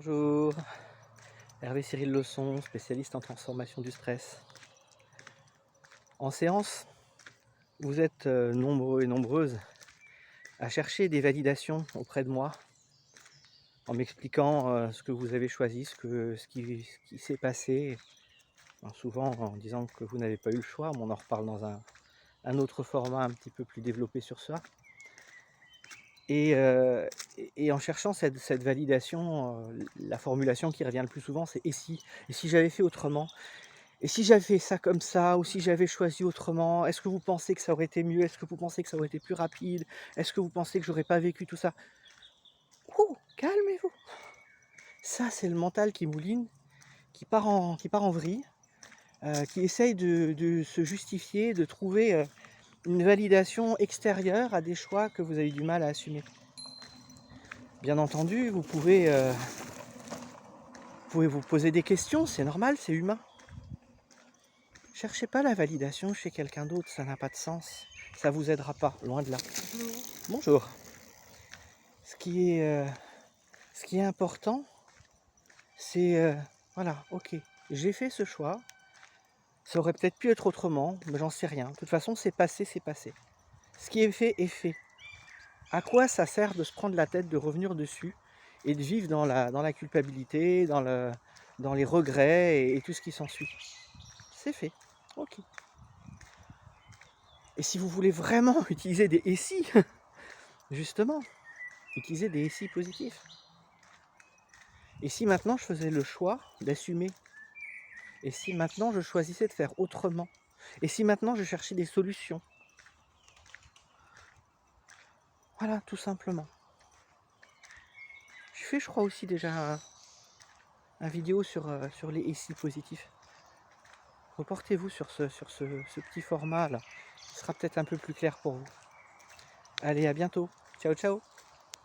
Bonjour, Hervé Cyril Leçon, spécialiste en transformation du stress. En séance, vous êtes nombreux et nombreuses à chercher des validations auprès de moi en m'expliquant ce que vous avez choisi, ce qui s'est passé, souvent en disant que vous n'avez pas eu le choix, mais on en reparle dans un autre format un petit peu plus développé sur ça. Et, euh, et en cherchant cette validation, la formulation qui revient le plus souvent, c'est « et si ?» Et si j'avais fait autrement? Et si j'avais fait ça comme ça, ou si j'avais choisi autrement, est-ce que vous pensez que ça aurait été mieux? Est-ce que vous pensez que ça aurait été plus rapide? Est-ce que vous pensez que j'aurais pas vécu tout ça? Ouh, calmez-vous! Ça, c'est le mental qui mouline, qui part en vrille, qui essaye de se justifier, de trouver une validation extérieure à des choix que vous avez du mal à assumer. Bien entendu, vous pouvez vous poser des questions, c'est normal, c'est humain. Cherchez pas la validation chez quelqu'un d'autre, ça n'a pas de sens. Ça vous aidera pas, loin de là. Bonjour. Ce qui est important, c'est voilà, ok, j'ai fait ce choix. Ça aurait peut-être pu être autrement, mais j'en sais rien. De toute façon, c'est passé, c'est passé. Ce qui est fait est fait. À quoi ça sert de se prendre la tête, de revenir dessus et de vivre dans la culpabilité, dans les regrets et tout ce qui s'ensuit? C'est fait. Ok. Et si vous voulez vraiment utiliser des « et si », justement, utilisez des « et si » positifs. Et si maintenant je faisais le choix d'assumer? Et si maintenant je choisissais de faire autrement? Et si maintenant je cherchais des solutions? Voilà, tout simplement. J'ai fait, je crois, aussi déjà un vidéo sur les « et si » positifs. Reportez-vous sur ce petit format là, ce sera peut-être un peu plus clair pour vous. Allez, à bientôt. Ciao, ciao.